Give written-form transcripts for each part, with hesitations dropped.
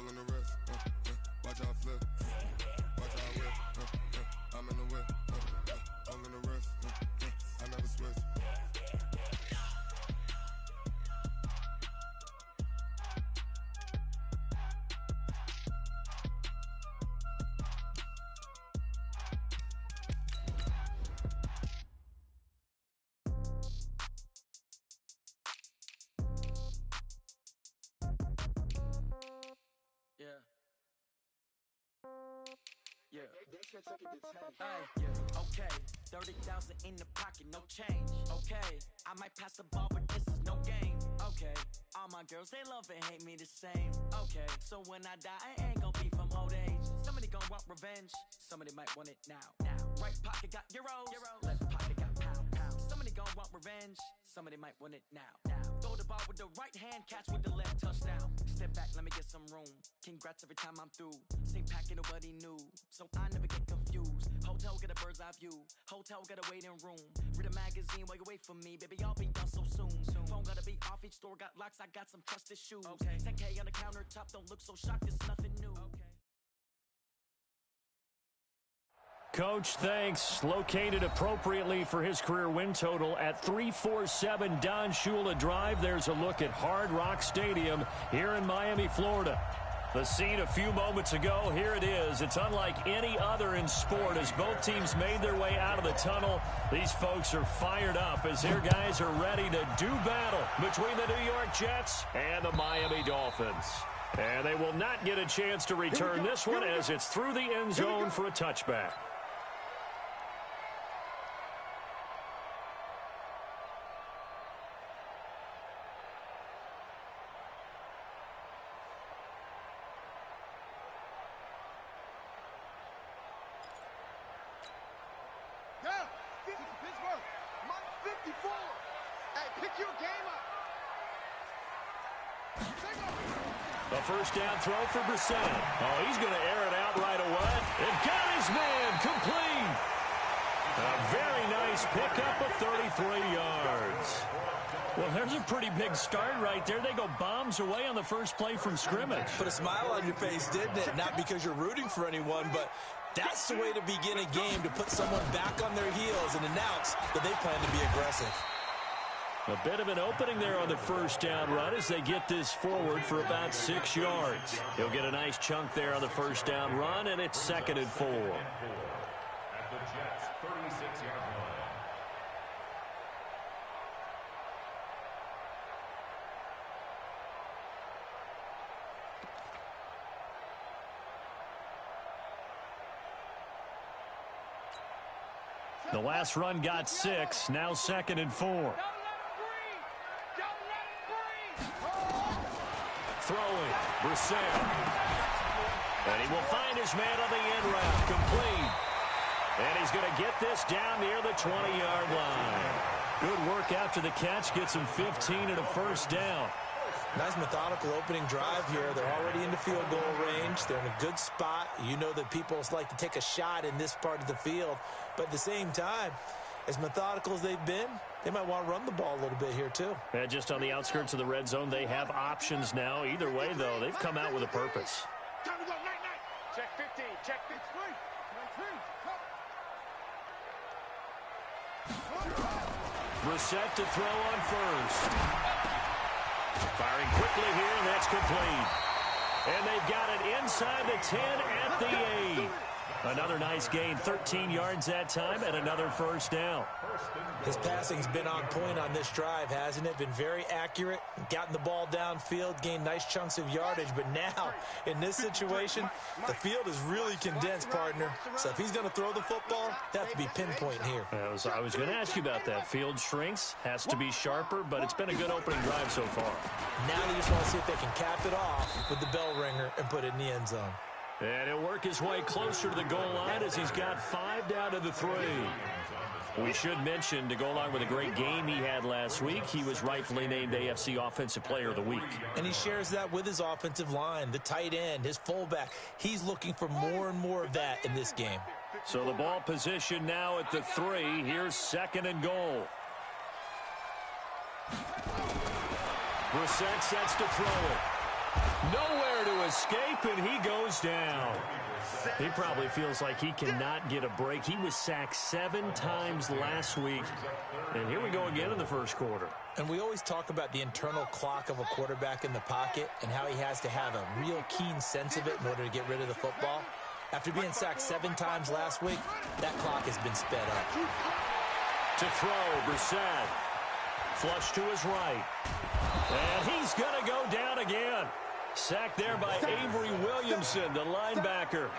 All in the wrist, watch out flip, watch out whip, I'm in the whip, all in the wrist, I never switch. Okay, 30,000 in the pocket, no change. Okay, I might pass the ball, but this is no game. Okay, all my girls, they love and hate me the same. Okay, so when I die, I ain't gonna be from old age. Somebody gonna want revenge, somebody might want it now. Right pocket got euros, left pocket got pound. Somebody gonna want revenge, somebody might want it now. Throw the ball with the right hand, catch with the left, touchdown. Step back, let me get some room. Congrats every time I'm through. Same packet, nobody knew, so I never get confused. Hotel get a bird's eye view. Hotel got a waiting room. Read a magazine while you wait for me, baby. I'll be done so soon. Phone gotta be off. Each store got locks. I got some trusted shoes. 10K on the countertop. Don't look so shocked. It's nothing new. Coach, thanks. Located appropriately for his career win total at 347 Don Shula Drive. There's a look at Hard Rock Stadium here in Miami, Florida. The scene a few moments ago, here it is. It's unlike any other in sport as both teams made their way out of the tunnel. These folks are fired up as their guys are ready to do battle between the New York Jets and the Miami Dolphins. And they will not get a chance to return this one as it's through the end zone for a touchback. First down throw for Brissett. Oh, he's going to air it out right away. And got his man complete. A very nice pickup of 33 yards. Well, there's a pretty big start right there. They go bombs away on the first play from scrimmage. Put a smile on your face, didn't it? Not because you're rooting for anyone, but that's the way to begin a game, to put someone back on their heels and announce that they plan to be aggressive. A bit of an opening there on the first down run as they get this forward for about 6 yards. He'll get a nice chunk there on the first down run, and it's 2nd and 4. At the Jets' 36-yard line. The last run got 6, now 2nd and 4. Throwing, Brissett. And he will find his man on the end route, complete. And he's going to get this down near the 20-yard line. Good work after the catch, gets him 15 and a first down. Nice methodical opening drive here. They're already into field goal range. They're in a good spot. You know that people like to take a shot in this part of the field. But at the same time, as methodical as they've been, they might want to run the ball a little bit here, too. And just on the outskirts of the red zone, they have options now. Either way, though, they've come out with a purpose. Time to go, night. Check 15, check 15. Brissett to throw on first. Firing quickly here, and that's complete. And they've got it inside the 10 at the 8. Another nice gain, 13 yards that time, and another first down. His passing's been on point on this drive, hasn't it? Been very accurate, gotten the ball downfield, gained nice chunks of yardage. But now, in this situation, the field is really condensed, partner. So if he's going to throw the football, they have to be pinpoint here. I was going to ask you about that. Field shrinks, has to be sharper, but it's been a good opening drive so far. Now they just want to see if they can cap it off with the bell ringer and put it in the end zone. And he'll work his way closer to the goal line as he's got 5 down to the 3. We should mention, to go along with a great game he had last week, he was rightfully named AFC Offensive Player of the Week. And he shares that with his offensive line, the tight end, his fullback. He's looking for more and more of that in this game. So the ball position now at the 3. Here's 2nd and goal. Brissett sets to throw it. Nowhere to escape, and he goes down. He probably feels like he cannot get a break. He was sacked 7 times last week. And here we go again in the first quarter. And we always talk about the internal clock of a quarterback in the pocket and how he has to have a real keen sense of it in order to get rid of the football. After being sacked 7 times last week, that clock has been sped up. To throw, Brissett. Flush to his right. And he's going to go down again. Sacked there by Avery Williamson, the linebacker.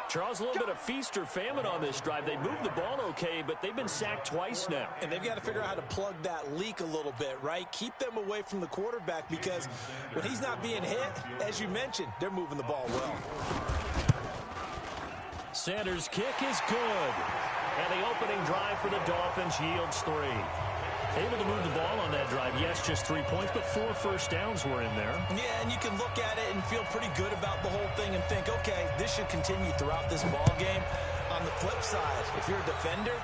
Charles, a little bit of feast or famine on this drive. They moved the ball okay, but they've been sacked twice now. And they've got to figure out how to plug that leak a little bit, right? Keep them away from the quarterback because when he's not being hit, as you mentioned, they're moving the ball well. Sanders' kick is good. And the opening drive for the Dolphins yields 3. Able to move the ball on that drive. Yes, just 3 points, but 4 first downs were in there. Yeah, and you can look at it and feel pretty good about the whole thing and think, okay, this should continue throughout this ball game. On the flip side, if you're a defender,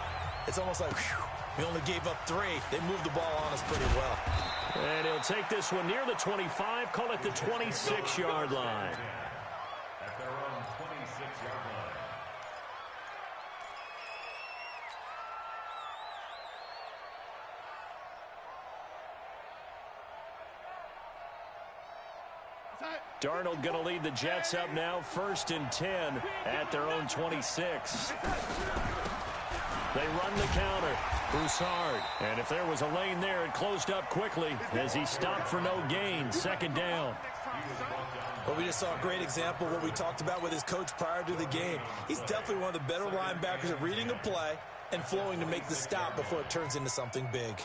it's almost like, whew, we only gave up 3. They moved the ball on us pretty well. And he'll take this one near the 25, call it the 26-yard line. At their own 26-yard line. Darnold going to lead the Jets up now, 1st and 10 at their own 26. They run the counter. Broussard. And if there was a lane there, it closed up quickly as he stopped for no gain. 2nd down. Well, we just saw a great example of what we talked about with his coach prior to the game. He's definitely one of the better linebackers at reading a play and flowing to make the stop before it turns into something big.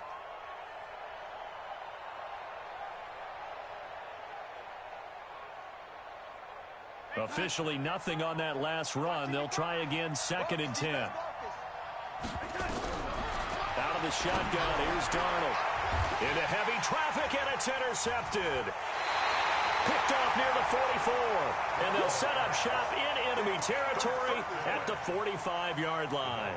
Officially nothing on that last run. They'll try again, 2nd and 10. Out of the shotgun, here's Darnold. Into heavy traffic, and it's intercepted. Picked off near the 44. And they'll set up shop in enemy territory at the 45-yard line.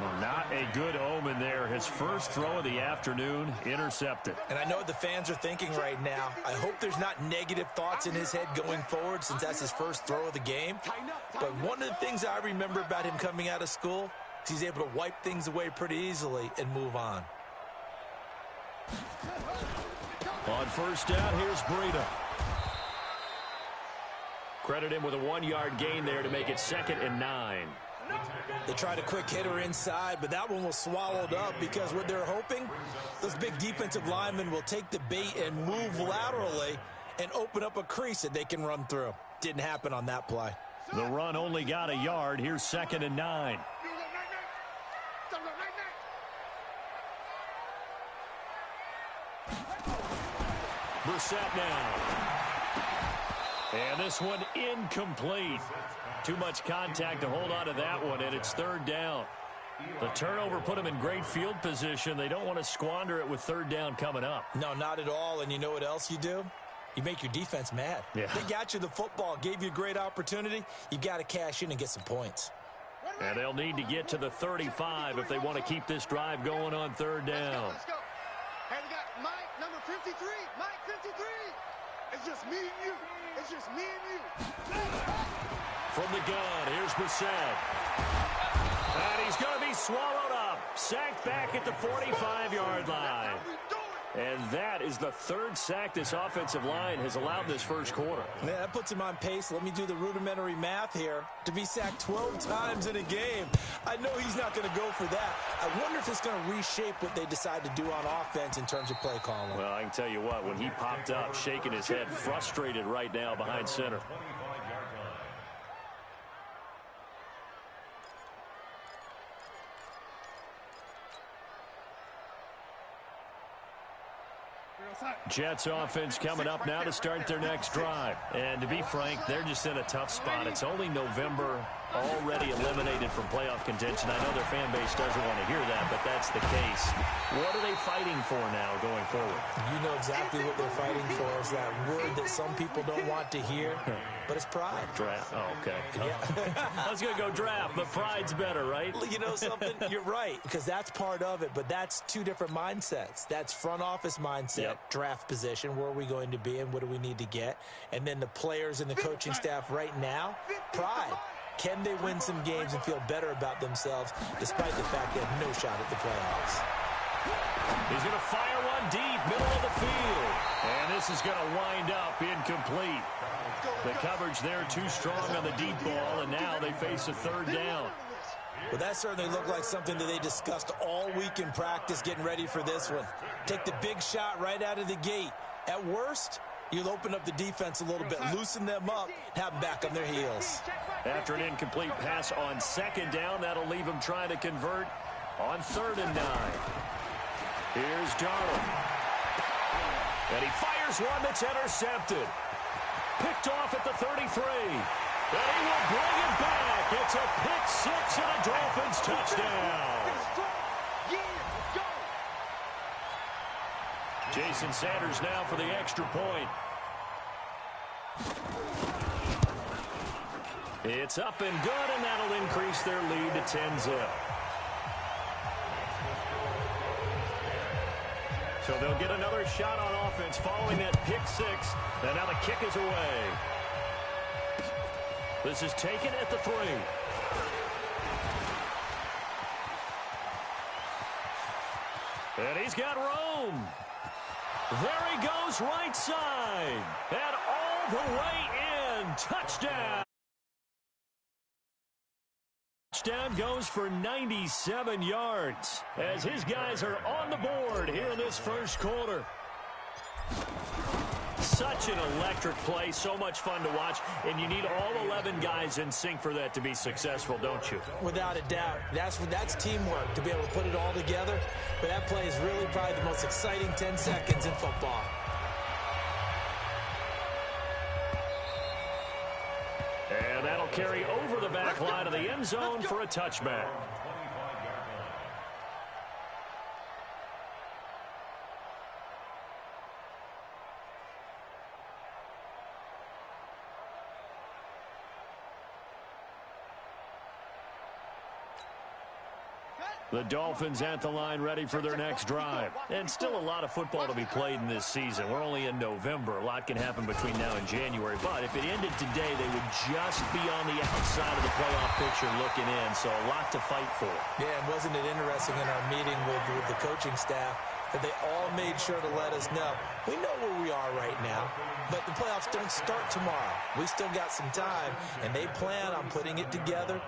Well, not a good omen there. His first throw of the afternoon, intercepted. And I know what the fans are thinking right now. I hope there's not negative thoughts in his head going forward since that's his first throw of the game. But one of the things I remember about him coming out of school is he's able to wipe things away pretty easily and move on. On 1st down, here's Breida. Credit him with a 1-yard gain there to make it 2nd and 9. They tried a quick hitter inside, but that one was swallowed up because what they're hoping, those big defensive linemen will take the bait and move laterally and open up a crease that they can run through. Didn't happen on that play. The run only got a yard. Here's 2nd and 9. Brissett now. And this one incomplete. Too much contact to hold on to that one, and it's 3rd down. The turnover put them in great field position. They don't want to squander it with 3rd down coming up. No, not at all. And you know what else you do? You make your defense mad. Yeah. They got you the football, gave you a great opportunity. You got to cash in and get some points. And they'll need to get to the 35 if they want to keep this drive going on 3rd down. Let's go. Hey, we got Mike, number 53. Mike, 53. It's just me and you. It's just me and you. From the gun, here's Brissett. And he's going to be swallowed up. Sacked back at the 45-yard line. And that is the 3rd sack this offensive line has allowed this first quarter. Man, that puts him on pace. Let me do the rudimentary math here. To be sacked 12 times in a game, I know he's not going to go for that. I wonder if it's going to reshape what they decide to do on offense in terms of play calling. Well, I can tell you what, when he popped up, shaking his head, frustrated right now behind center. Jets offense coming up now to start their next drive. And to be frank, they're just in a tough spot. It's only November. already eliminated from playoff contention. I know their fan base doesn't want to hear that, but that's the case. What are they fighting for now going forward? You know exactly what they're fighting for. Is that word that some people don't want to hear, but it's pride. Draft. Oh, okay. Yeah. I was going to go draft, but pride's better, right? You know something? You're right, because that's part of it, but that's two different mindsets. That's front office mindset, draft position, where are we going to be and what do we need to get? And then the players and the coaching staff right now, pride. Can they win some games and feel better about themselves despite the fact they have no shot at the playoffs? He's going to fire one deep, middle of the field. And this is going to wind up incomplete. The coverage there too strong on the deep ball, and now they face a third down. Well, that certainly looked like something that they discussed all week in practice getting ready for this one. Take the big shot right out of the gate. At worst, you'll open up the defense a little bit, loosen them up, have them back on their heels. After an incomplete pass on second down, that'll leave them trying to convert on 3rd and 9. Here's Darnold. And he fires one that's intercepted. Picked off at the 33. And he will bring it back. It's a pick six and a Dolphins touchdown. Jason Sanders now for the extra point. It's up and good, and that'll increase their lead to 10-0. So they'll get another shot on offense following that pick six, and now the kick is away. This is taken at the 3. And he's got room. There he goes, right side. And all the way in. Touchdown. Touchdown goes for 97 yards as his guys are on the board here in this first quarter. Such an electric play, so much fun to watch, and you need all 11 guys in sync for that to be successful, don't you? Without a doubt. That's teamwork, to be able to put it all together. But that play is really probably the most exciting 10 seconds in football. And that'll carry over the back line of the end zone for a touchback. The Dolphins at the line ready for their next drive. And still a lot of football to be played in this season. We're only in November. A lot can happen between now and January. But if it ended today, they would just be on the outside of the playoff picture looking in. So a lot to fight for. Yeah, and wasn't it interesting in our meeting with the coaching staff that they all made sure to let us know, we know where we are right now, but the playoffs don't start tomorrow. We still got some time, and they plan on putting it together,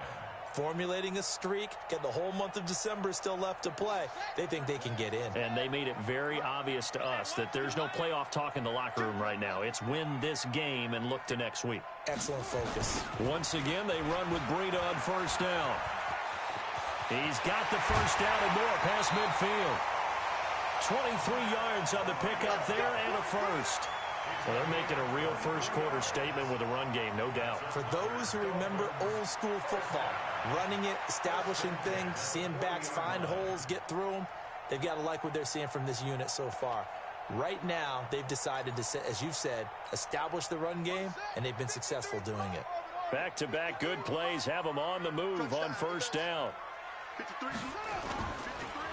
formulating a streak, get the whole month of December still left to play. They think they can get in. And they made it very obvious to us that there's no playoff talk in the locker room right now. It's win this game and look to next week. Excellent focus. Once again, they run with Breida on first down. He's got the first down and more past midfield. 23 yards on the pickup there and a first. Well, they're making a real first-quarter statement with a run game, no doubt. For those who remember old-school football, running it, establishing things, seeing backs find holes, get through them, they've got to like what they're seeing from this unit so far. Right now, they've decided to, as you've said, establish the run game, and they've been successful doing it. Back-to-back good plays have them on the move on first down.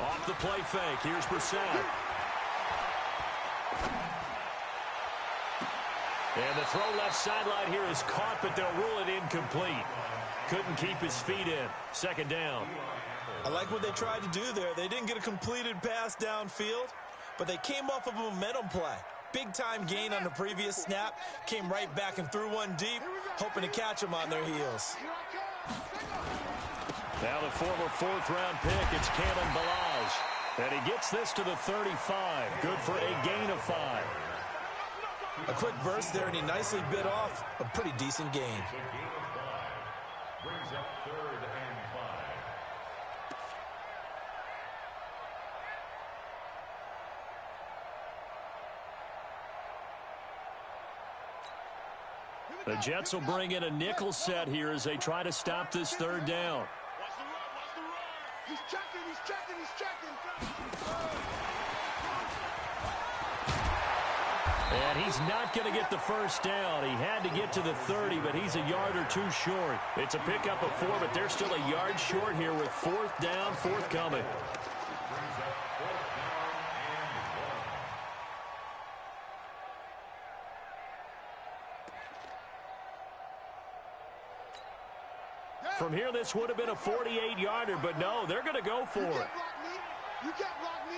Off the play fake, here's Brissett. And the throw left sideline here is caught, but they'll rule it incomplete. Couldn't keep his feet in. Second down. I like what they tried to do there. They didn't get a completed pass downfield, but they came off of a momentum play. Big-time gain on the previous snap. Came right back and threw one deep, hoping to catch them on their heels. Now the former fourth-round pick, it's Kalen Ballage. And he gets this to the 35. Good for a gain of 5. A quick burst there, and he nicely bit off a pretty decent gain. Brings up 3rd and 5. The Jets will bring in a nickel set here as they try to stop this third down. Watch the run, watch the run. He's checking, he's checking, he's checking. And he's not going to get the first down. He had to get to the 30, but he's a yard or two short. It's a pickup of 4, but they're still a yard short here with fourth down, forthcoming. From here, this would have been a 48-yarder, but no, they're going to go for it. You can't block me.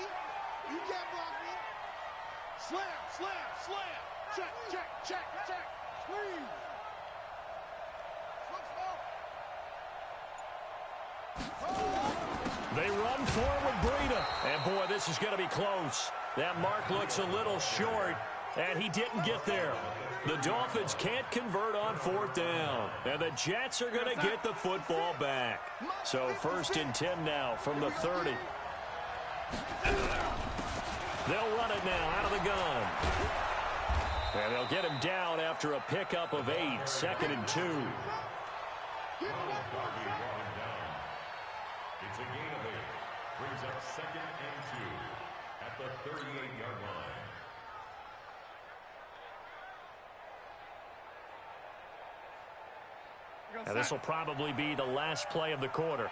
You can't block me. Slam, slam, slam. Check, check, check, check. Squeeze. They run forward, Breida. And, boy, this is going to be close. That mark looks a little short, and he didn't get there. The Dolphins can't convert on fourth down. And the Jets are going to get the football back. So 1st and 10 now from the 30. They'll run it now out of the gun. And they'll get him down after a pickup of 8, 2nd and 2. It's a gain of 8. Brings up 2nd and 2 at the 38-yard line. And this will probably be the last play of the quarter.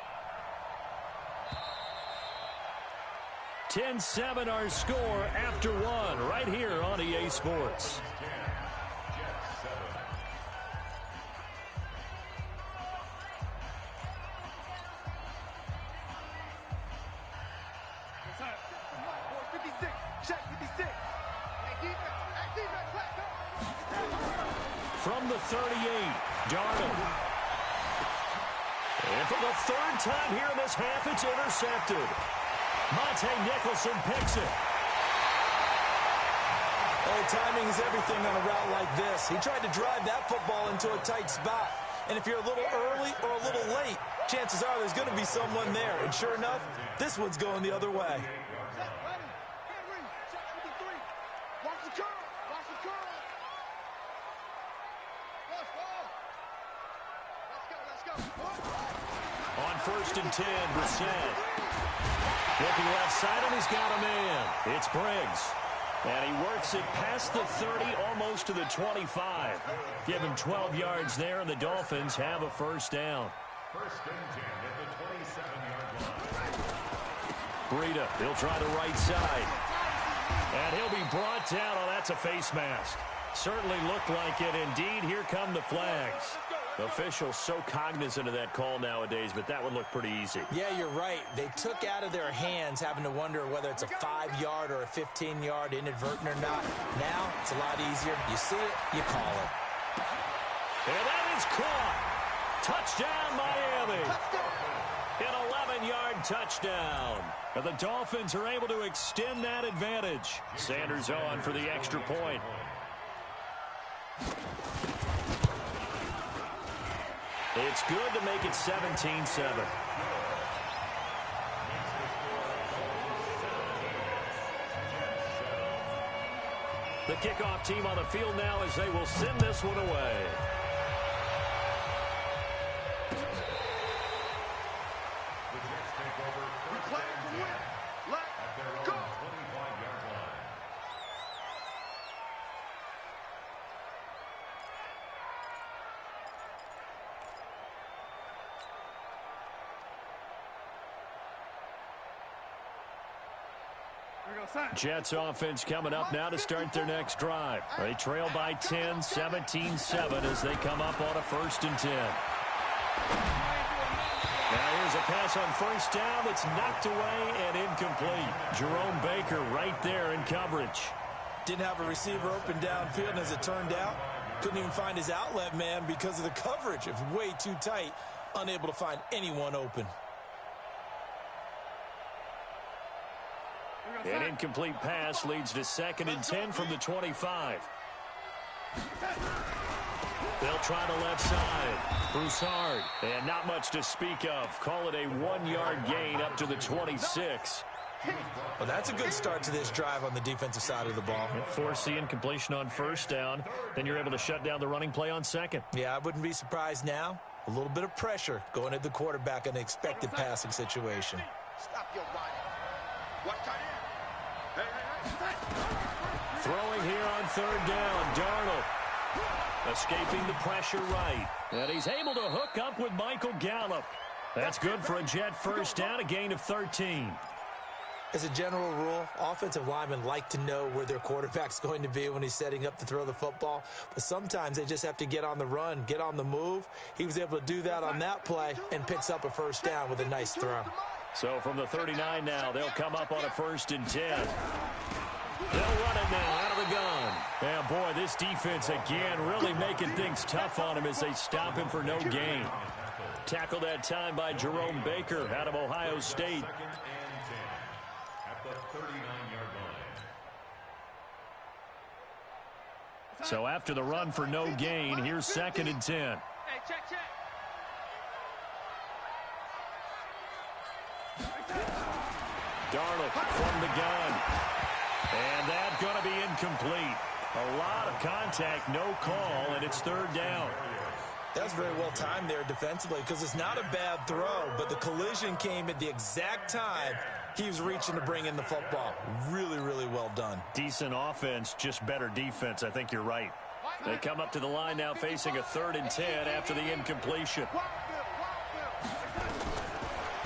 10-7 our score after 1 right here on EA Sports. From the 38, Darnold. And for the 3rd time here in this half, it's intercepted. Monte Nicholson picks it. Oh, timing is everything on a route like this. He tried to drive that football into a tight spot. And if you're a little early or a little late, chances are there's going to be someone there. And sure enough, this one's going the other way. Watch the curl. Watch the curl. Let's go. On 1st and 10, Brissett. Looking left side, and he's got a man. It's Briggs. And he works it past the 30, almost to the 25. Give him 12 yards there, and the Dolphins have a 1st down. 1st and 10 at the 27-yard line. Breida, he'll try the right side. And he'll be brought down. Oh, that's a face mask. Certainly looked like it. Indeed, here come the flags. Officials so cognizant of that call nowadays, but that would look pretty easy. Yeah, you're right. They took out of their hands having to wonder whether it's a 5-yard or a 15-yard inadvertent or not. Now, it's a lot easier. You see it, you call it. And that is caught. Touchdown, Miami. An 11-yard touchdown. And the Dolphins are able to extend that advantage. Sanders on for the extra point. It's good to make it 17-7. The kickoff team on the field now as they will send this one away. The Jets take over 1st and 10 at their own 25-yard line. Jets offense coming up now to start their next drive. They trail by 10, 17-7 as they come up on a 1st and 10. Now here's a pass on 1st down that's knocked away and incomplete. Jerome Baker right there in coverage. Didn't have a receiver open downfield, and as it turned out, couldn't even find his outlet man because of the coverage. It was way too tight, unable to find anyone open. An incomplete pass leads to 2nd and 10 from the 25. They'll try the left side. Broussard. And not much to speak of. Call it a 1-yard gain up to the 26. Well, that's a good start to this drive on the defensive side of the ball. Force the incompletion on first down. Then you're able to shut down the running play on second. Yeah, I wouldn't be surprised now. A little bit of pressure going at the quarterback in an expected passing situation. Stop your running. What time? Throwing here on third down, Darnold. Escaping the pressure right. And he's able to hook up with Michael Gallup. That's good for a Jet first down, a gain of 13. As a general rule, offensive linemen like to know where their quarterback's going to be when he's setting up to throw the football. But sometimes they just have to get on the run, get on the move. He was able to do that on that play and picks up a first down with a nice throw. So from the 39 now, they'll come up on a 1st and 10. They'll run it now out of the gun. And boy, this defense again really making things tough on him as they stop him for no gain. Tackled that time by Jerome Baker out of Ohio State. At the 39-yard line. So after the run for no gain, here's 2nd and 10. Hey, check. Darnold from the gun. And that's going to be incomplete. A lot of contact, no call, and it's 3rd down. That was very well timed there defensively because it's not a bad throw, but the collision came at the exact time he was reaching to bring in the football. Really, really well done. Decent offense, just better defense. I think you're right. They come up to the line now facing a 3rd and 10 after the incompletion.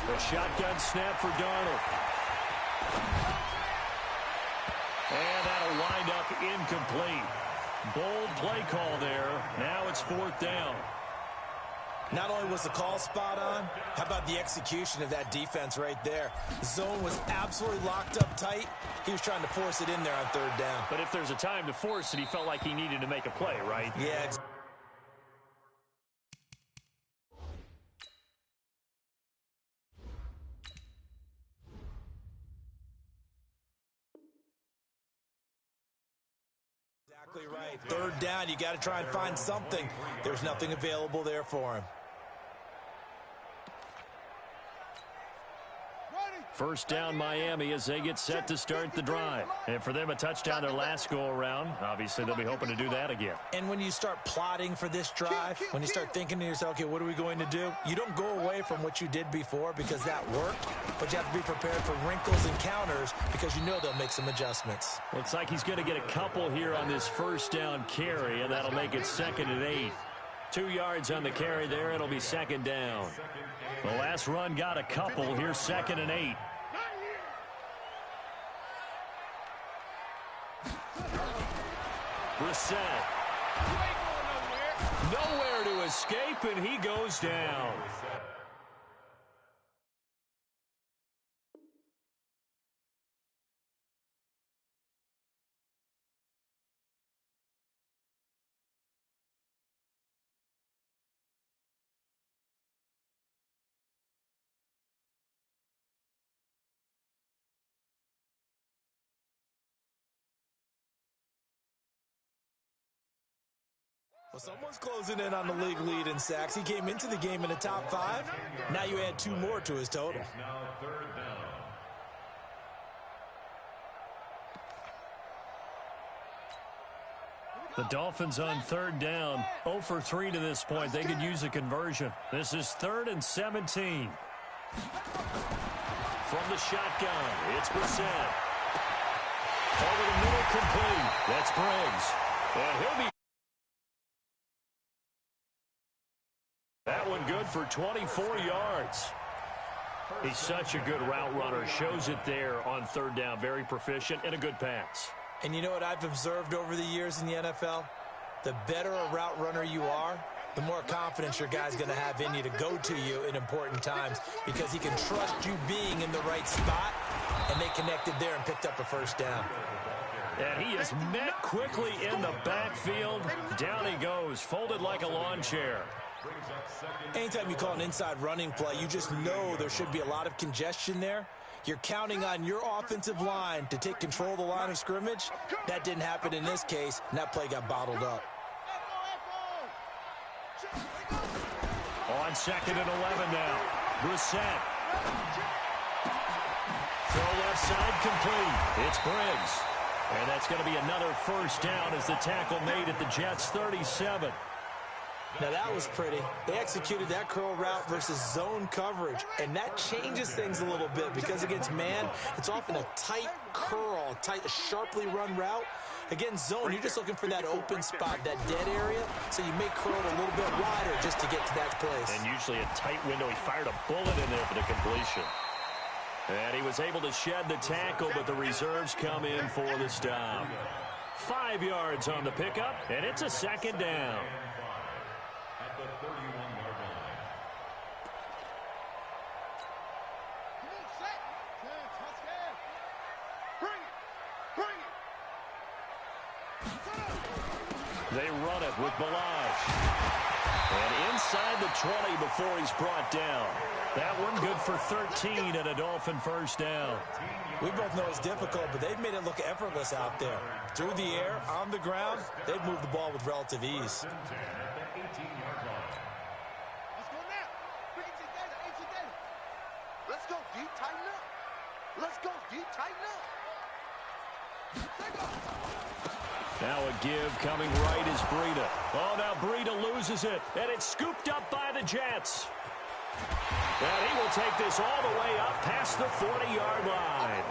The shotgun snap for Darnold. And that'll wind up incomplete. Bold play call there. Now it's 4th down. Not only was the call spot on, how about the execution of that defense right there? The zone was absolutely locked up tight. He was trying to force it in there on 3rd down. But if there's a time to force it, he felt like he needed to make a play, right? Yeah. Exactly right. 3rd down, you got to try and find something. There's nothing available there for him. 1st down Miami as they get set to start the drive. And for them, a touchdown their last go-around. Obviously, they'll be hoping to do that again. And when you start plotting for this drive, when you start thinking to yourself, okay, what are we going to do? You don't go away from what you did before because that worked, but you have to be prepared for wrinkles and counters because you know they'll make some adjustments. Looks like he's going to get a couple here on this 1st down carry, and that'll make it 2nd and 8. 2 yards on the carry there. It'll be 2nd down. The last run got a couple. Here's 2nd and 8. Brissett. Nowhere to escape, and he goes down. Well, someone's closing in on the league lead in sacks. He came into the game in the top 5. Now you add 2 more to his total. Now 3rd down. The Dolphins on 3rd down. 0 for 3 to this point. They could use a conversion. This is 3rd and 17. From the shotgun, it's Brissett. Over the middle, complete. That's Briggs. And he'll be... That one good for 24 yards. He's such a good route runner. Shows it there on 3rd down. Very proficient and a good pass. And you know what I've observed over the years in the NFL? The better a route runner you are, the more confidence your guy's going to have in you to go to you in important times because he can trust you being in the right spot, and they connected there and picked up a 1st down. And he is met quickly in the backfield. Down he goes, folded like a lawn chair. Anytime you call an inside running play, you just know there should be a lot of congestion there. You're counting on your offensive line to take control of the line of scrimmage. That didn't happen in this case, and that play got bottled up. On 2nd and 11 now. Brissett. Throw left side complete. It's Briggs. And that's going to be another first down as the tackle made at the Jets' 37. Now, that was pretty. They executed that curl route versus zone coverage, and that changes things a little bit because against man, it's often a tight curl, a sharply run route. Against zone, you're just looking for that open spot, that dead area, so you may curl it a little bit wider just to get to that place. And usually a tight window. He fired a bullet in there for the completion. And he was able to shed the tackle, but the reserves come in for the stop. 5 yards on the pickup, and it's a second down. At the 31-yard line. Come on, set. Bring it. Bring it. They run it with Balazs. And inside the 20 before he's brought down. That one good for 13 and a Dolphin first down. We both know it's difficult, but they've made it look effortless out there. Through the air, on the ground, they've moved the ball with relative ease. At the 18-yard line. Let's go now. Bring it together. Let's go, D. Tighten up. Let's go, D. Tighten up. Take off. Now a give coming right is Breida. Oh, now Breida loses it, and it's scooped up by the Jets. And he will take this all the way up past the 40-yard line.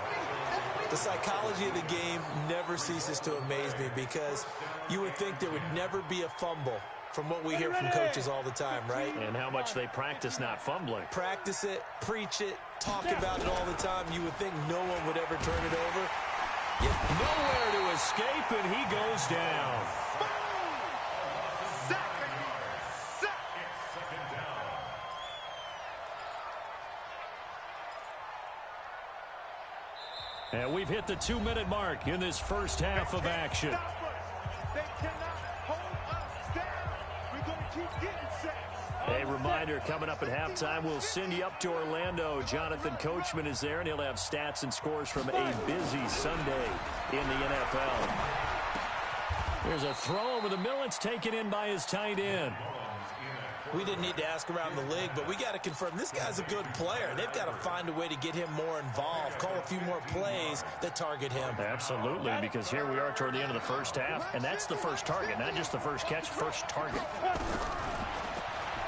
The psychology of the game never ceases to amaze me because you would think there would never be a fumble from what we hear from coaches all the time, right? And how much they practice not fumbling. Practice it, preach it, talk about it all the time. You would think no one would ever turn it over. Yet nowhere to escape, and he goes down. And we've hit the 2-minute mark in this first half of action. They cannot hold us down. We're going to keep getting sacks. A reminder, coming up at halftime, we'll send you up to Orlando. Jonathan Coachman is there, and he'll have stats and scores from a busy Sunday in the NFL. There's a throw over the middle. It's taken in by his tight end. We didn't need to ask around the league, but we got to confirm this guy's a good player. They've got to find a way to get him more involved, call a few more plays that target him. Absolutely, because here we are toward the end of the first half, and that's the first target, not just the first catch, first target.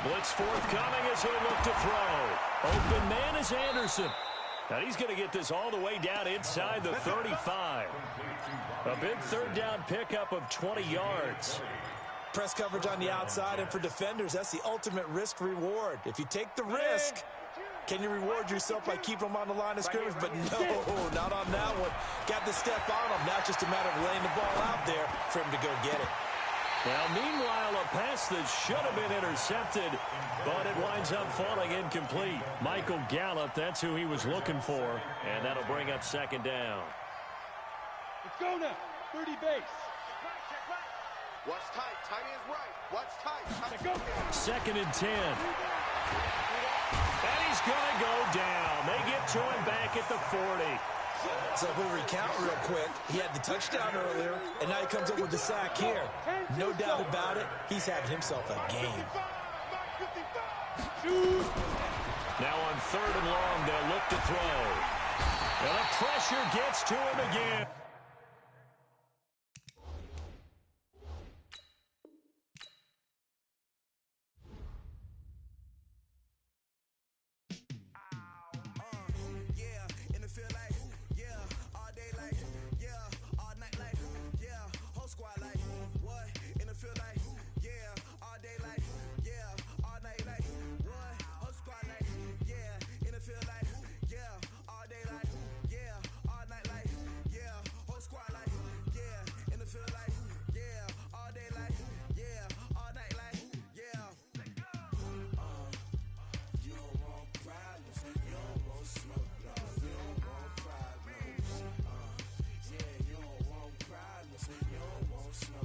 Blitz forthcoming as he'll look to throw. Open man is Anderson. Now he's going to get this all the way down inside the 35. A big third down pickup of 20 yards. Press coverage on the outside, and for defenders, that's the ultimate risk-reward. If you take the risk, can you reward yourself by keeping them on the line of scrimmage? But no, not on that one. Got the step on him. Now it's just a matter of laying the ball out there for him to go get it. Now, meanwhile, a pass that should have been intercepted, but it winds up falling incomplete. Michael Gallup, that's who he was looking for, and that'll bring up second down. Let's go now. 30 base. What's tight? Tight is right. What's tight? Tight. Go. Second and 10. And he's going to go down. They get to him back at the 40. So if we recount real quick, he had the touchdown earlier, and now he comes up with the sack here. No doubt about it, he's having himself a game. Now on third and long, they'll look to throw. And the pressure gets to him again. You don't want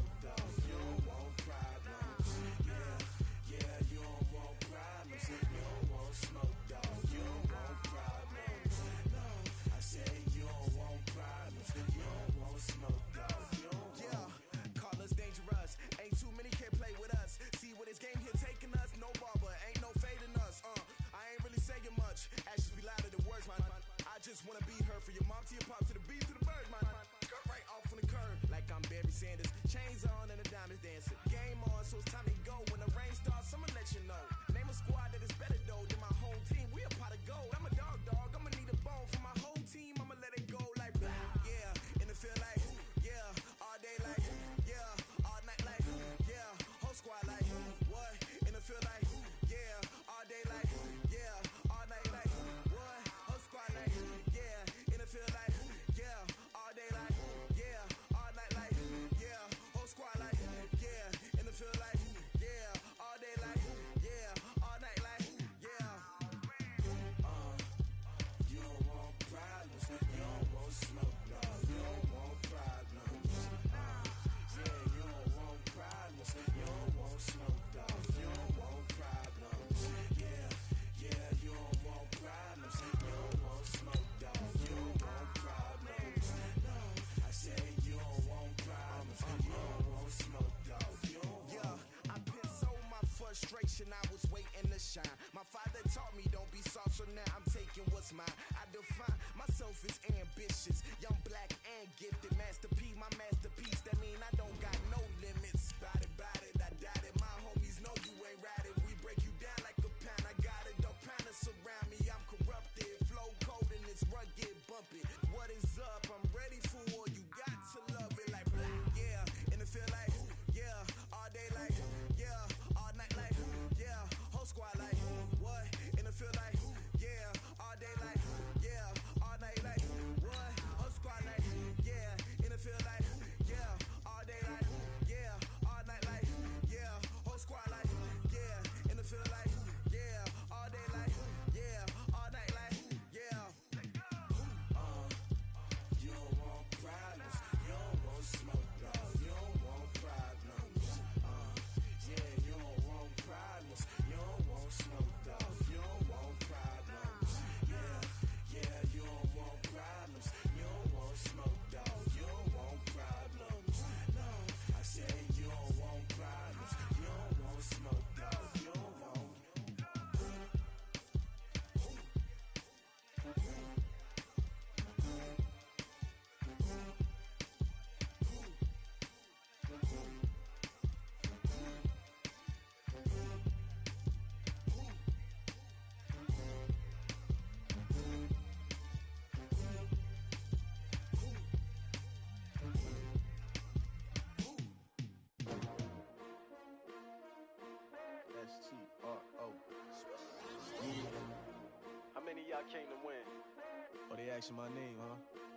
asking my name, huh?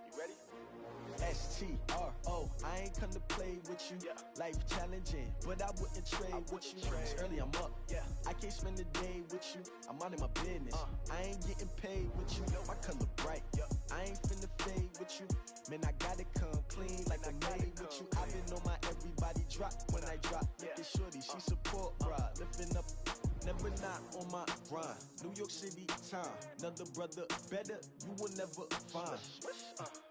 You ready? S-T-R-O, I ain't come to play with you. Life challenging, but I wouldn't trade with you. It's early, I'm up. I can't spend the day with you. I'm minding my business. I ain't getting paid with you. My color bright. I ain't finna fade with you. Man, I gotta come clean like I made with you. I've been on my everybody drop when I drop. Look at shorty, she support, bruh. Lifting up, never not on my grind. New York City time, another brother better, you will never find.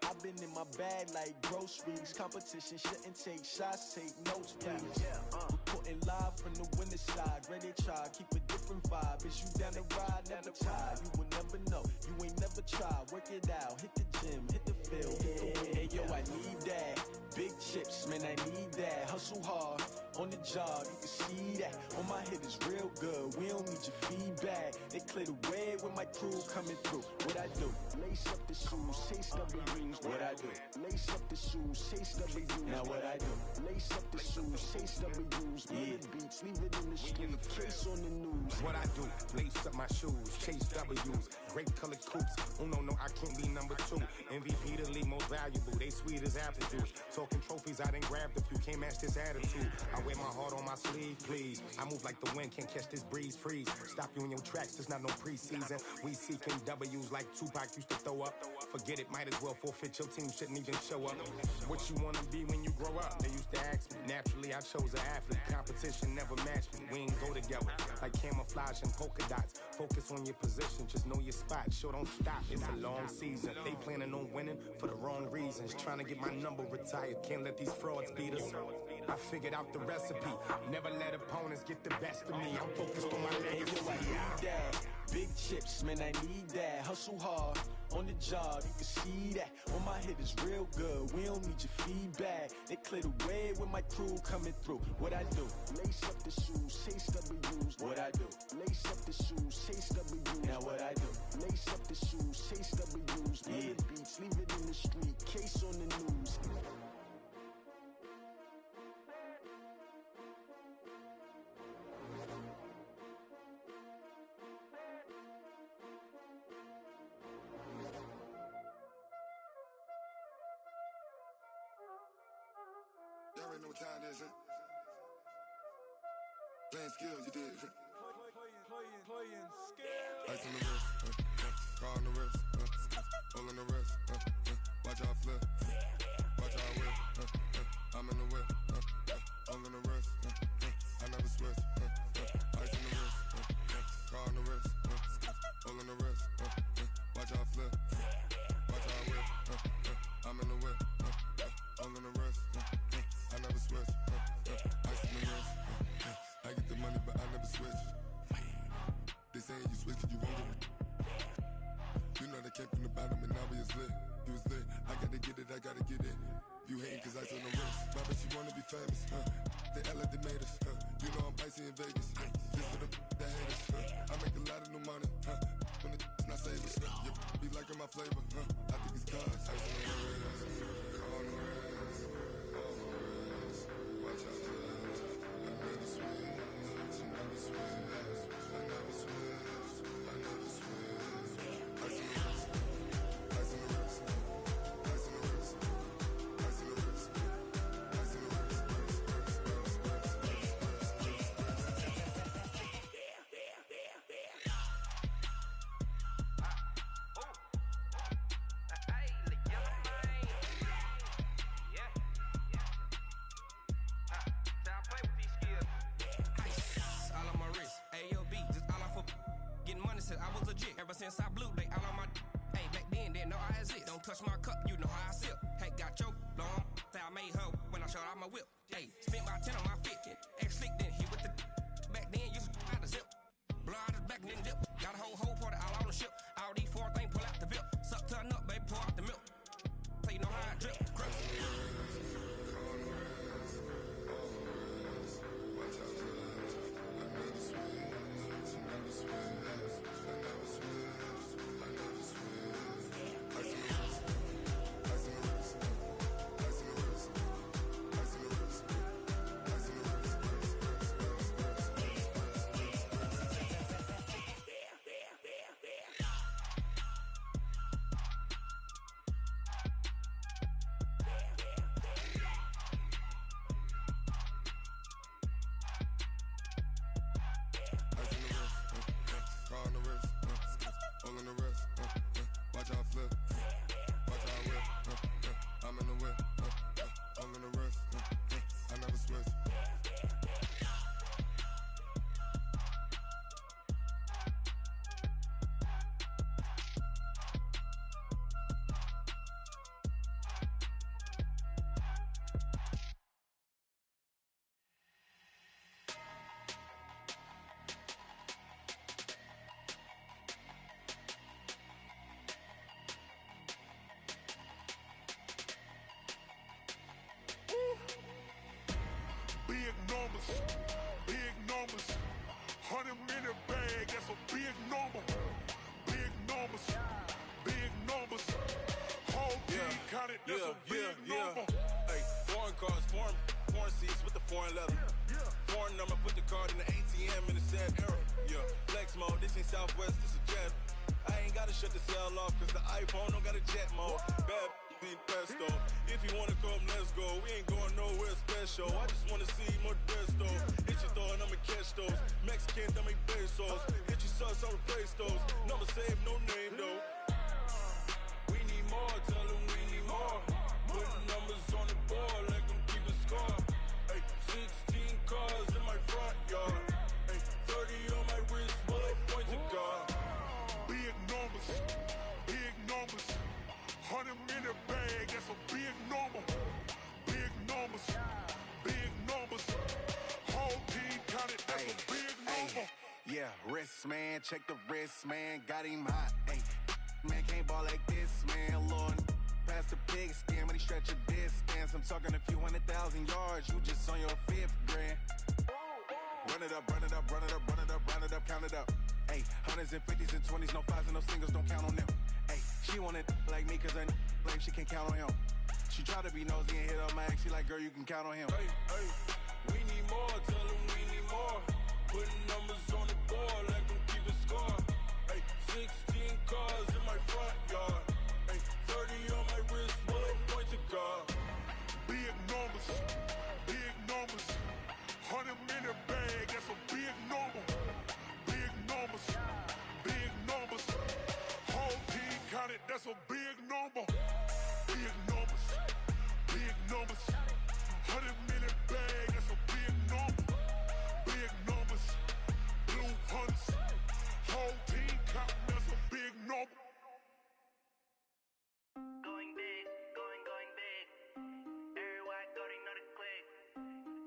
I've been in my bag like groceries. Competition shouldn't take shots, take notes, please. Reporting live from the winter side. Ready to try, keep a different vibe. Is you down the ride, never tired. You will never know, you ain't never tried. Work it out, hit the gym, hit the field, hit the wind. Hey yo, I need that. Big chips, man, I need that. Hustle hard, on the job, you can see that. On my hit is real good, we don't need your feedback. They clear the way when my crew coming through. What I do? Lace up the shoes, chase W's. What I do? Lace up the shoes, chase W's. Now what I do? Lace up the shoes, chase W's. Yeah, beats, leave it in the street, case on the news. What I do? Lace up my shoes, chase W's. Great colored coops. Oh no, I can't be number 2. MVP the league most valuable. They sweet as apple juice. Talking trophies, I done grabbed a few. Can't match this attitude. I wear my heart on my sleeve, please. I move like the wind, can't catch this breeze, freeze. Stop you in your tracks, there's not no preseason. We seeking W's like Tupac used to throw up. Forget it, might as well forfeit. Your team shouldn't even show up. What you wanna be when you grow up? They used to ask me. Naturally, I chose an athlete. Competition never matched me. We ain't go together like camouflage and polka dots. Focus on your position, just know your spot. Sure, don't stop. It's a long season. They planning on winning for the wrong reasons. Trying to get my number retired. Can't let these frauds beat us. I figured out the recipe. Never let opponents get the best of me. I'm focused on my legacy. I need that. Big chips, man, I need that. Hustle hard, on the job, you can see that. On my hit is real good, we don't need your feedback. They clear the way when my crew coming through. What I do? Lace up the shoes, chase W's. What I do? Lace up the shoes, chase W's. Now what I do? Lace up the shoes, chase W's. Yeah, beats, leave it in the street, case on the news. Y'all already know what time it is, huh? Playing skills, you did, huh? Playing skill. Ice on the wrist, car on the wrist, hole on the wrist, watch out flip, watch out whip, I'm in the whip, hole on the wrist, I never switch, ice on the wrist, car on the wrist, hole on the wrist, watch out flip, watch out whip, I'm in the whip, hole on the wrist, I never switch, ice on the wrist, I get the money but I never switch. They saying you switch and you won't get it. You know they came from the bottom and now we is lit. You was lit, I gotta get it, I gotta get it. You hating cause ice on the wrist. My bitch, you wanna be famous, They act like they made us, You know I'm icy in Vegas, This for the that hate us, I make a lot of new money, When the not savers, You be liking my flavor, I think it's cause ice on the wrist, on the wrist, on the wrist. Watch out, I never switch, I never switch. I never switch, I never switch. Ice in the wrist, ice in the wrist, ice in the wrist, ice in the wrist, ice in the wrist, Ever since I blew, they all on my hey, back then, didn't know I exist. Don't touch my cup, you know how I sip. Hey, got your long, say I made her when I showed out my whip. Hey, spent my 10 on my 50. Ex-slick, then he with the back then, used to out the zip. Blow out his back, then dip. Got a whole party all on the ship. All these 4 things, pull out the VIP. Suck, turn up, baby, pour out the milk. So you know how I drip. Crush. all in the wrist. Watch how I flip. Watch how I whip. I'm in the whip. All in the wrist. I never switch. Big numbers, big numbers. 100-minute bag, that's a big number. Big numbers, big numbers. Whole team counted, that's a big number. Hey, foreign cars, foreign seats with the foreign leather. Foreign number, put the card in the ATM in the sad era. Yeah, flex mode, this ain't Southwest, this is jet. I ain't gotta shut the cell off, cause the iPhone don't got a jet mode. Bad in pesto. If you wanna come, let's go. We ain't going nowhere special. I just wanna see more desto. Hit your throw and I'ma catch those. Mexican, dame pesos. Hit your sus, I'll replace those. Number save, no name though. We need more, tell them we need more. Putting numbers on the board, let them keep a score. Hey, 16 cars in my front yard. Hey, 30 on my wrist, bullet point to God. Big numbers, big numbers. 100-minute bag, that's a big number. Big numbers, big numbers. Whole team counted, that's a big number. Yeah, wrist, man, check the wrist, man, got him hot. Ay, man, can't ball like this, man, Lord. Past the pig skin when he stretch a distance. I'm talking a few 100,000 yards, you just on your 5th grand. Run it up, run it up, run it up, run it up, run it up, count it up. Ay, hundreds and 50s and 20s, no 5s and no singles, don't count on them. Ay, she wanted like me cause her like she can count on him. She tried to be nosy and hit up my ex, she like, girl, you can count on him. Hey, hey, we need more, tell them we need more. Putting numbers on the board, let them keep a score. Hey, 16 cars in my front yard. Hey, 30 on my wrist, bullet point to God. Big numbers, big numbers. 100-minute bag, that's a big number. Big numbers, big numbers. Whole team counted, that's a big number. Big numbers, big numbers. 100-minute bag, that's a big number. Big numbers, blue hunts. Whole team counting, that's a big number. Going big, going big. Everywhere I go, they know the click.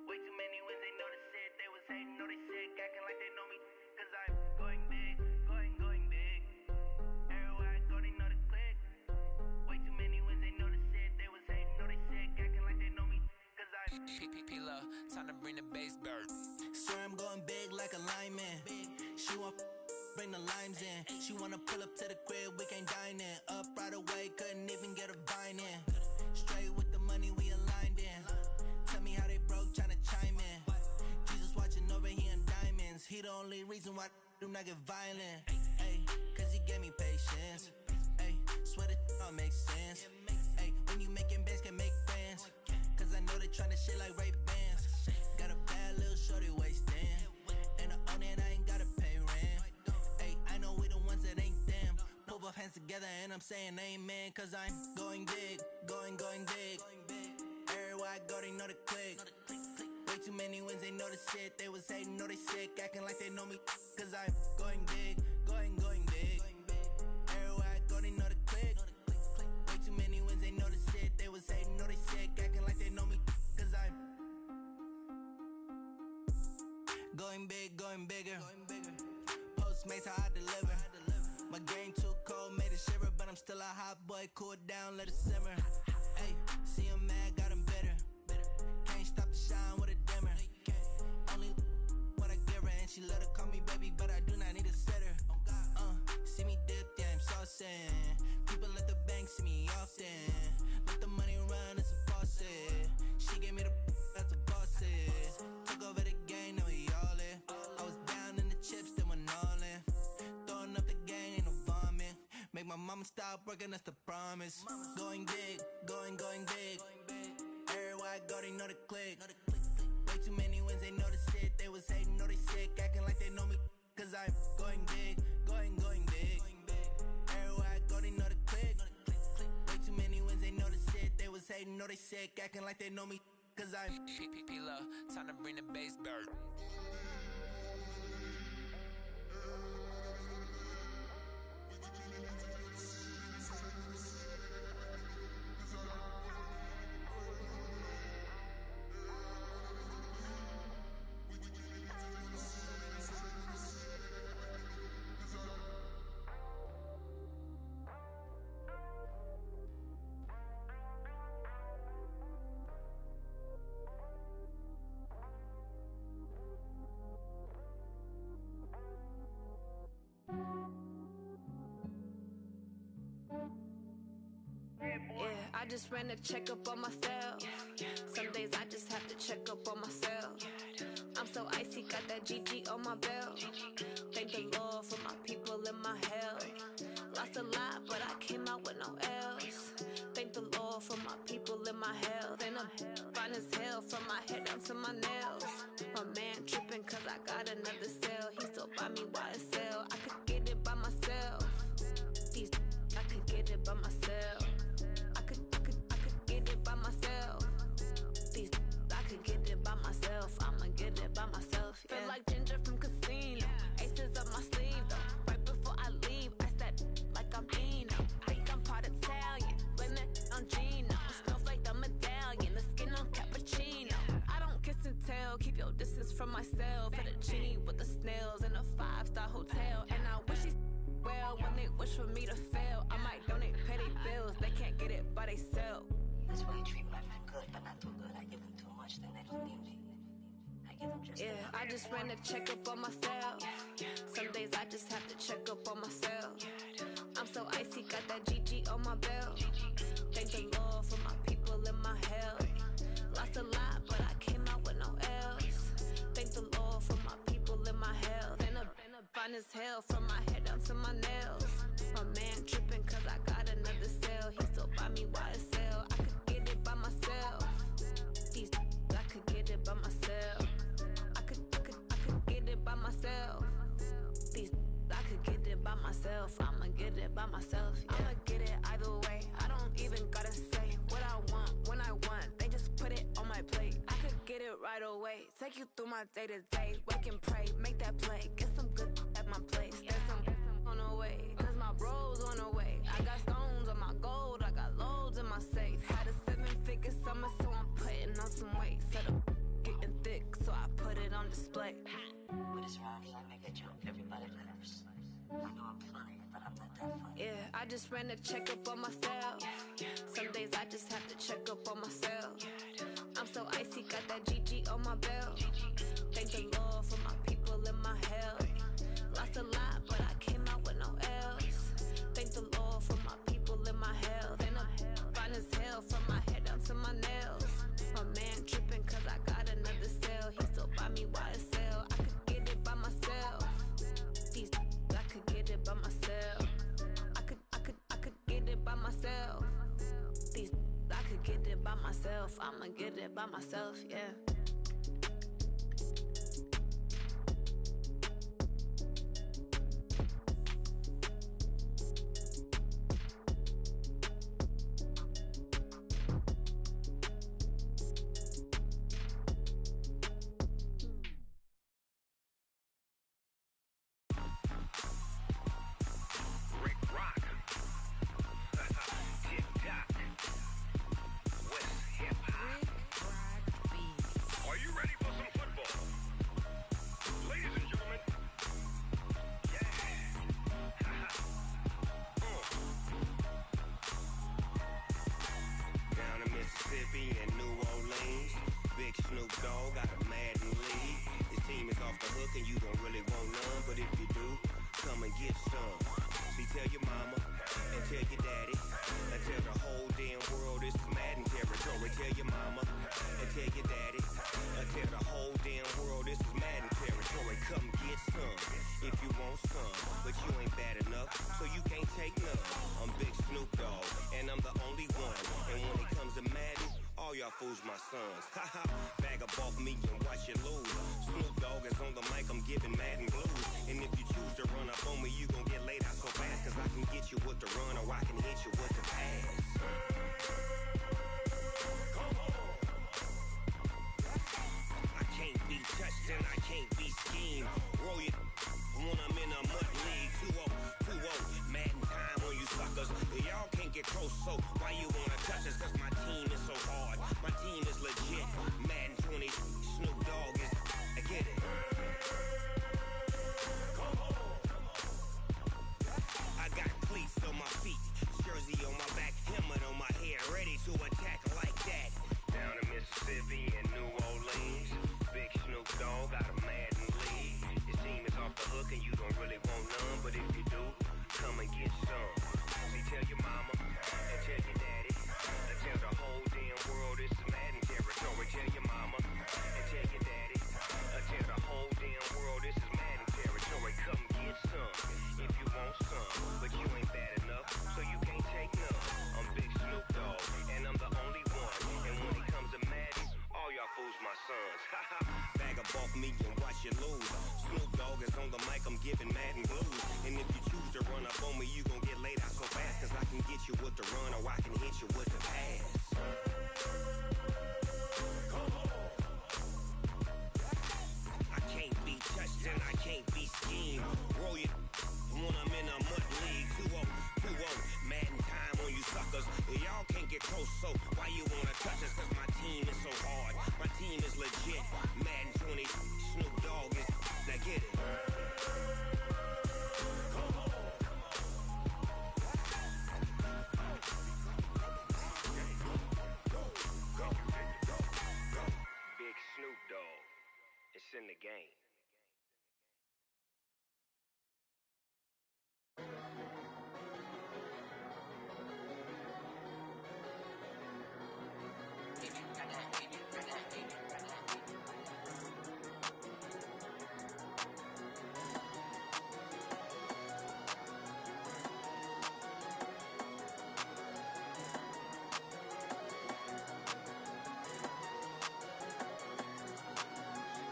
Way too many wins, they know the shit. They was hating, know they sick, acting like they know me. Cause I'm going big, going big. Everywhere I go, they know the click. Way too many wins, they know the shit. They was hating, know they sick, acting like they know me. Cause I'm P-P-P-Love, time to bring the bass bird. Swear I'm going big like a lineman. She want bring the limes in. She wanna pull up to the crib, we can't dine in. Up right away, couldn't even get a vine in. Straight with the money, we aligned in. Tell me how they broke, tryna chime in. Jesus watching over here in diamonds. He the only reason why I do not get violent. Ay, cause he gave me patience. Ay, swear that all makes sense. Ay, when you making bands, can make friends. Cause I know they tryna shit like Ray-Bans. Got a bad little shorty wasting. And I own it, I ain't gotta pay rent. Ay, I know we the ones that ain't them. Put both hands together and I'm saying amen. Cause I'm going big, going big. Everywhere I go, they know the click. Way too many wins, they know the shit. They was hating, know they sick, acting like they know me. Cause I'm going big, going big. Everywhere I go, they know the click. Way too many wins, they know the shit. They was hating, know they sick, acting like they know me. Cause I'm going big, going bigger. Postmates how I deliver. My game too cold, made it shiver, but I'm still a hot boy. Cool it down, let it simmer. Hey, see him mad, got him bitter. Can't stop the shine with a dimmer. Only what I give her, and she let her call me baby, but I do not need a sitter. See me dip, yeah, I'm saucing. People at the bank see me often. Let the money run, it's a faucet. She gave me the that's a faucet. Took over the game, now we all in. I was down in the chips, then went all in. Throwing up the gang, ain't no vomit. Make my mama stop working, that's the promise. Going big, going big. Everywhere I go, they know the click. Way too many wins, they know the shit. They was hating, know they sick, acting like they know me. Cause I'm going big, going big. hating, know they sick, acting like they know me, cause I'm P-Love, time to bring the bass bird. Yeah, I just ran a checkup on myself. Some days I just have to check up on myself. I'm so icy, got that GG on my belt. Thank the Lord for my people in my health. Lost a lot, but I came out with no else. Thank the Lord for my people in my health. And I'm fine as hell from my head down to my nails. My man tripping cause I got another cell. He still buy me YSL. I could get it by myself. These I could get it by myself. I could get it by myself. These I could get it by myself. I'ma get it by myself. Yeah. Feel like Ginger from Casino. Aces up my sleeve though. Right before I leave, I said like I'm Dino. Think I'm part Italian. Blame that on Gino. Smells like the medallion. The skin on cappuccino. I don't kiss and tell. Keep your distance from myself. Fettuccine with the snails in a 5-star hotel. And I wish he's well when they wish for me to fail. I might donate petty bills. They can't get it by themselves. That's why you treat my friend good, but not too good. I give them too much, then they don't need me. I give them just yeah, I just ran a checkup on myself. Some days I just have to check up on myself. I'm so icy, got that GG on my belt. Thank the Lord for my people in my health. Lost a lot, but I came out with no else. Thank the Lord for my people in my health. And I'm fine as hell from my head down to my nails. My man tripping cause I got another cell. He still buy me YSL. I could get it by myself. These I could get it by myself. I could get it by myself. These I could get it by myself. I'ma get it by myself. Yeah. I'ma get it either way. I don't even gotta say what I want when I want. They just put it on my plate. I could get it right away. Take you through my day to day. Wake and pray, make that play. Get some good at my place. There's some on the way, cause my bros on the way. I got stones on my gold. I got loads in my safe. Had a 7-figure summer, so I'm putting on some weight. Set up getting thick, so I put it on display. What is wrong? I make a joke. Everybody laughs. I know I'm funny, but I'm not that funny. Yeah, I just ran a checkup on myself. Some days I just have to check up on myself. I'm so icy, got that GG on my belt. Thank the Lord for my people in my health. Lost a lot, but I came out with no else. Thank the Lord for my people in my health. And I'm fine as hell from my head down to my nails. My man tripping cause I got another cell. He still buy me YSL. I could get it by myself. These I could get it by myself. I could get it by myself. These I could get it by myself. I'ma get it by myself, yeah. Fools my sons. Haha, bag up off me and watch you lose. Snoop Dogg is on the mic, I'm giving Madden blues. And if you choose to run up on me, you gon' get laid out so fast. Cause I can get you with the run or I can hit you with the pass. Why you wanna touch us? Cause my team is so hard. My team is legit. Madden 20, Snoop Dogg is. I get it. I got cleats on my feet, jersey on my back, helmet on my head, ready to attack like that. Down in Mississippi and New Orleans, Big Snoop Dogg got a Madden league. Your team is off the hook and you don't really want none, but if you do, come and get some. See, tell your mama and tell your daddy, and tell the whole damn world it's Madden territory. Tell your mama and tell your daddy, and tell the whole damn world this is Madden territory. Come get some if you want some, but you ain't bad enough, so you can't take none. I'm Big Snoop Dogg, and I'm the only one. And when it comes to Madden, all y'all fools my sons. Bag up off me and watch you lose. Snoop Dogg is on the mic, I'm giving Madden blues. And if you choose to run up on me, you gon' get laid out so fast, cause I can get you with the run or I can hit you with the pass. I can't be touched and I can't be schemed. Roll you when I'm in a mud league. 2-0, 2-0, Madden time on you suckers. Y'all can't get close, so why you wanna touch us? Cause my team is so hard. My team is legit. Madden 20, Snoop Dogg is. Now get it. Big Snoop Dogg. It's in the game.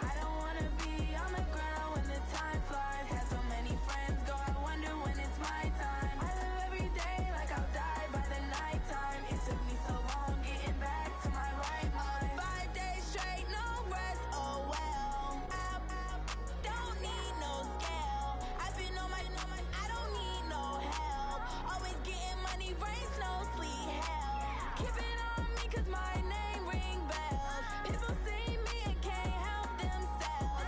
I don't wanna be on the ground when the time flies. Had so many friends go, I wonder when it's my time. I live every day like I'll die by the nighttime. It took me so long getting back to my right mind. 5 days straight, no rest, oh well. I don't need no scale. I've been on my, I don't need no help. Always getting money, rain, snow, sleet, hell. Keep it on me cause my name ring bells. People see me and can't help themselves.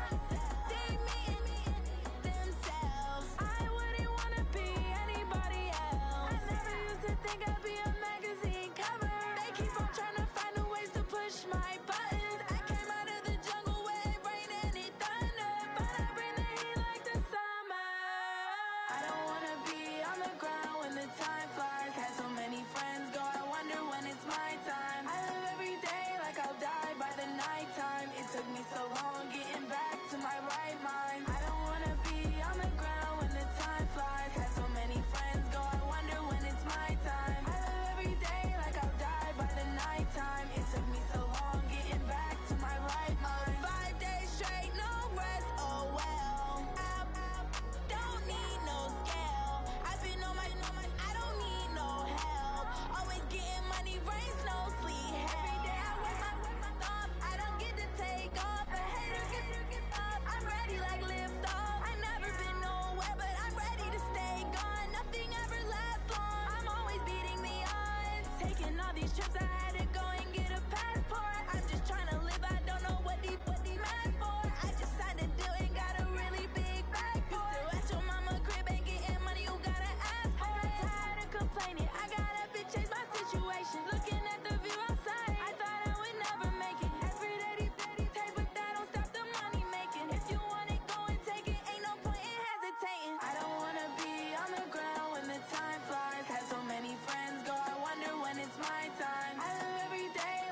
See me and themselves. I wouldn't wanna be anybody else. I never used to think I'd be a magazine cover. They keep on trying to find a ways to push my buttons. I came out of the jungle where it rained and it thunder, but I bring the heat like the summer. I don't wanna be on the ground when the time flies. Had so many friends go, I wonder when it's my time. I live every day like I'll die by the nighttime. It took me so long getting back to my right mind. I don't wanna be on the ground when the time flies. Had so many friends go, I wonder when it's my time. I live every day like I'll die by the nighttime. It took me so long getting back to my right mind. 5 days straight, no rest, oh well. I don't need no scale. I've been on my, I don't need no help. Always getting money, rain, snow, sleet, hell. Every day I work my thumb. I don't get to take off. A hater get up. I'm ready like lift off. I never been nowhere, but I'm ready to stay gone. Nothing ever lasts long. I'm always beating the odds. Taking all these trips, I had to go and get a passport. I'm just trying to live. I don't know what they mad for. I just signed a deal and got a really big bag for it. Still at your mama crib and getting money, you gotta ask for it. I'm tired of complaining. I got up and changed my situation. Looking at the view outside, I thought I would never make it. Every day they take, but that don't stop the money making. If you want it, go and take it. Ain't no point in hesitating. I don't wanna be on the ground when the time flies. Had so many friends go, I wonder when it's my time. I live every day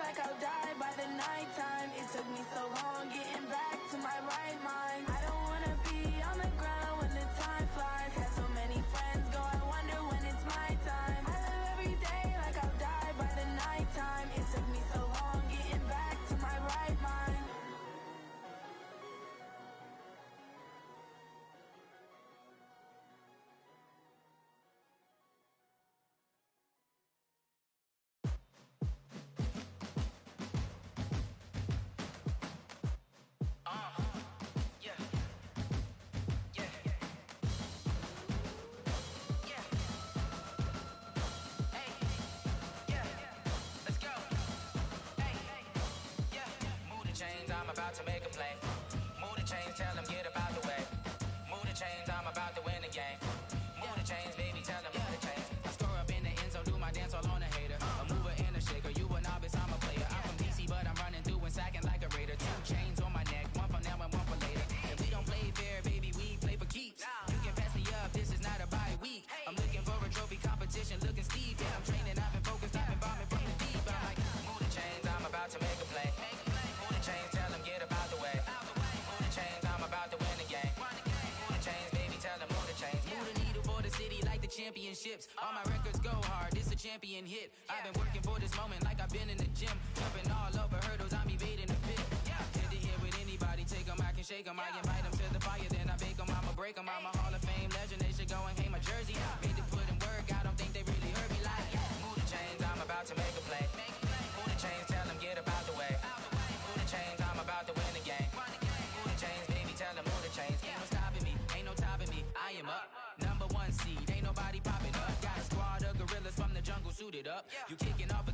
about to make a play. Move the chains, tell them get about the way. Move the chains, I'm about to win the game. Move the chains, baby, tell them move the chains. I score up in the end zone, do my dance all on a hater. A mover and a shaker, you a novice, I'm a player. I'm from DC, but I'm running through and sacking like a raider. 2 chains on my neck, one for now and one for later. If we don't play fair, baby, we play for keeps. You can pass me up, this is not a bye week. I'm looking for a trophy competition, looking steep. Yeah, I'm training, I've been focused, I've been bombing from the deep. I'm like, move the chains, I'm about to make a play. Move the chains, tell them get about the way. Move the chains, I'm about to win the game. Move the chains, baby, tell them move the chains. Move the needle for the city like the championships. All my records go hard, this a champion hit. I've been working for this moment like I've been in the gym. Jumping all over hurdles, I'm evading the pit. Head to head with anybody, take them, I can shake them. I invite them to the fire, then I bake them, I'ma break them. I'm a Hall of Fame legend, they should go and hang my jersey. Made to put in work, I don't think they really heard me like. Move the chains, I'm about to make a play. Move the chains, tell them get about the way. Move the chains, I'm about to win the game. Move the chains, baby, tell them move the chains. Ain't no stopping me, ain't no topping me, I am up. Number 1 seed, ain't nobody popping up. Got a squad of gorillas from the jungle suited up. You kicking off a